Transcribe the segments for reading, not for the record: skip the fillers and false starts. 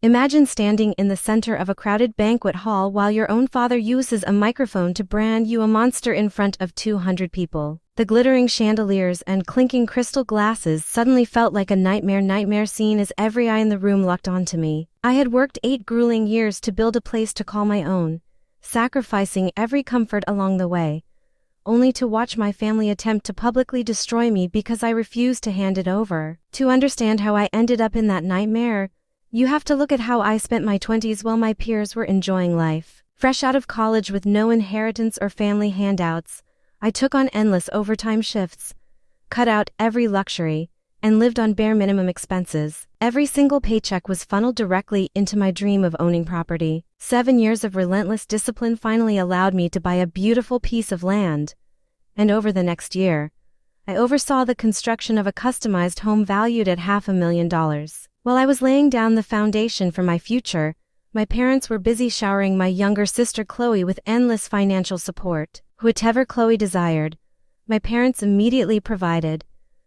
Imagine standing in the center of a crowded banquet hall while your own father uses a microphone to brand you a monster in front of 200 people. The glittering chandeliers and clinking crystal glasses suddenly felt like a nightmare scene as every eye in the room locked onto me. I had worked 8 grueling years to build a place to call my own, sacrificing every comfort along the way, only to watch my family attempt to publicly destroy me because I refused to hand it over. To understand how I ended up in that nightmare, you have to look at how I spent my 20s while my peers were enjoying life. Fresh out of college with no inheritance or family handouts, I took on endless overtime shifts, cut out every luxury, and lived on bare minimum expenses. Every single paycheck was funneled directly into my dream of owning property. 7 years of relentless discipline finally allowed me to buy a beautiful piece of land, and over the next year, I oversaw the construction of a customized home valued at $500,000. While I was laying down the foundation for my future, my parents were busy showering my younger sister Chloe with endless financial support. Whatever Chloe desired, my parents immediately provided,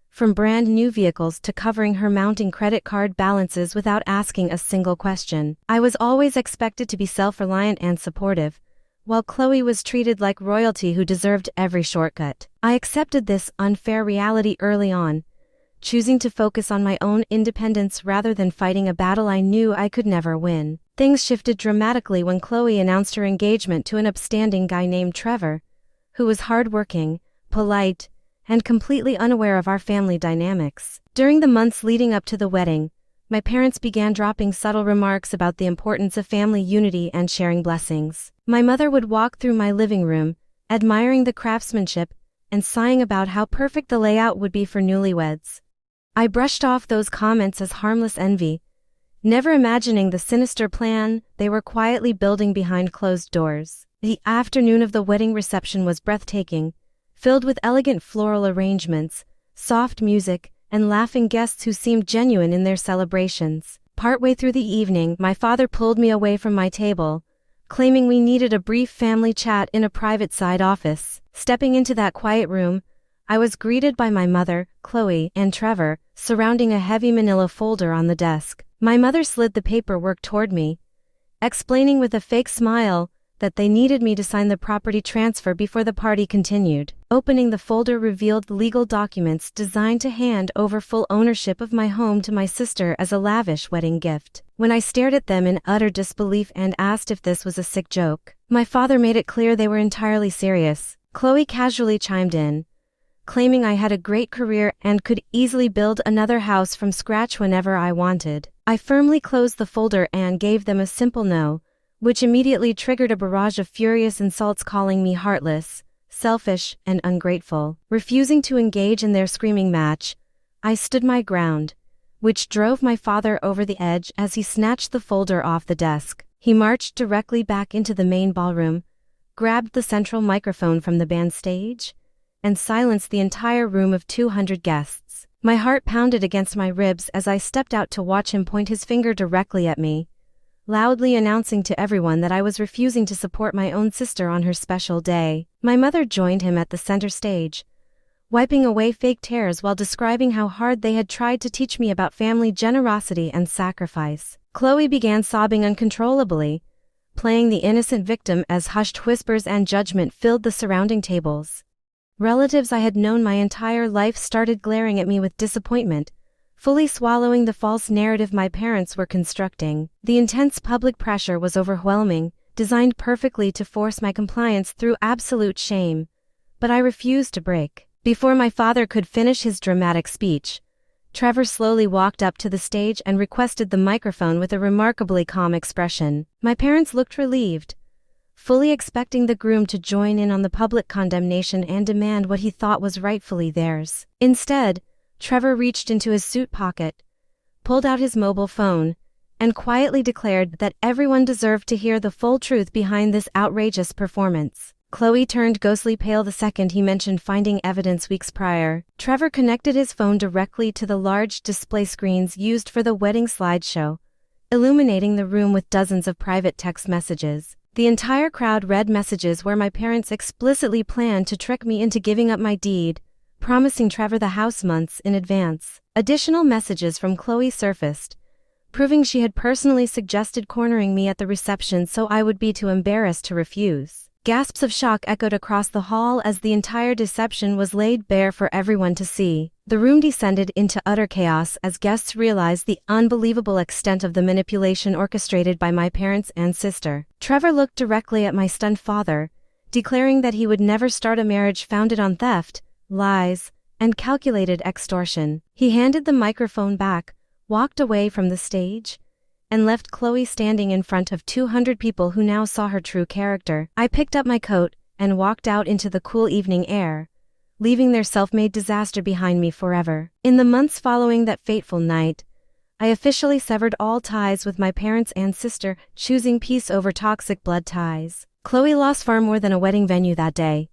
from brand new vehicles to covering her mounting credit card balances without asking a single question. I was always expected to be self-reliant and supportive, while Chloe was treated like royalty who deserved every shortcut. I accepted this unfair reality early on, choosing to focus on my own independence rather than fighting a battle I knew I could never win. Things shifted dramatically when Chloe announced her engagement to an upstanding guy named Trevor, who was hardworking, polite, and completely unaware of our family dynamics. During the months leading up to the wedding, my parents began dropping subtle remarks about the importance of family unity and sharing blessings. My mother would walk through my living room, admiring the craftsmanship, and sighing about how perfect the layout would be for newlyweds. I brushed off those comments as harmless envy, never imagining the sinister plan they were quietly building behind closed doors. The afternoon of the wedding reception was breathtaking, filled with elegant floral arrangements, soft music, and laughing guests who seemed genuine in their celebrations. Partway through the evening, my father pulled me away from my table, claiming we needed a brief family chat in a private side office. Stepping into that quiet room, I was greeted by my mother, Chloe, and Trevor, surrounding a heavy manila folder on the desk. My mother slid the paperwork toward me, explaining with a fake smile that they needed me to sign the property transfer before the party continued. Opening the folder revealed legal documents designed to hand over full ownership of my home to my sister as a lavish wedding gift. When I stared at them in utter disbelief and asked if this was a sick joke, my father made it clear they were entirely serious. Chloe casually chimed in, claiming I had a great career and could easily build another house from scratch whenever I wanted. I firmly closed the folder and gave them a simple no, which immediately triggered a barrage of furious insults calling me heartless, selfish, and ungrateful. Refusing to engage in their screaming match, I stood my ground, which drove my father over the edge as he snatched the folder off the desk. He marched directly back into the main ballroom, grabbed the central microphone from the band stage, and silenced the entire room of 200 guests. My heart pounded against my ribs as I stepped out to watch him point his finger directly at me, loudly announcing to everyone that I was refusing to support my own sister on her special day. My mother joined him at the center stage, wiping away fake tears while describing how hard they had tried to teach me about family generosity and sacrifice. Chloe began sobbing uncontrollably, playing the innocent victim as hushed whispers and judgment filled the surrounding tables. Relatives I had known my entire life started glaring at me with disappointment, fully swallowing the false narrative my parents were constructing. The intense public pressure was overwhelming, designed perfectly to force my compliance through absolute shame, but I refused to break. Before my father could finish his dramatic speech, Trevor slowly walked up to the stage and requested the microphone with a remarkably calm expression. My parents looked relieved, fully expecting the groom to join in on the public condemnation and demand what he thought was rightfully theirs. Instead, Trevor reached into his suit pocket, pulled out his mobile phone, and quietly declared that everyone deserved to hear the full truth behind this outrageous performance. Chloe turned ghostly pale the second he mentioned finding evidence weeks prior. Trevor connected his phone directly to the large display screens used for the wedding slideshow, illuminating the room with dozens of private text messages. The entire crowd read messages where my parents explicitly planned to trick me into giving up my deed, promising Trevor the house months in advance. Additional messages from Chloe surfaced, proving she had personally suggested cornering me at the reception so I would be too embarrassed to refuse. Gasps of shock echoed across the hall as the entire deception was laid bare for everyone to see. The room descended into utter chaos as guests realized the unbelievable extent of the manipulation orchestrated by my parents and sister. Trevor looked directly at my stunned father, declaring that he would never start a marriage founded on theft, lies, and calculated extortion. He handed the microphone back, walked away from the stage, and left Chloe standing in front of 200 people who now saw her true character. I picked up my coat and walked out into the cool evening air, leaving their self-made disaster behind me forever. In the months following that fateful night, I officially severed all ties with my parents and sister, choosing peace over toxic blood ties. Chloe lost far more than a wedding venue that day.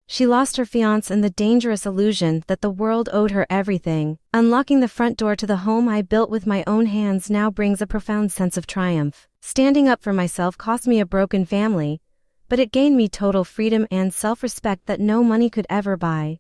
She lost her fiancé and the dangerous illusion that the world owed her everything. Unlocking the front door to the home I built with my own hands now brings a profound sense of triumph. Standing up for myself cost me a broken family, but it gained me total freedom and self-respect that no money could ever buy.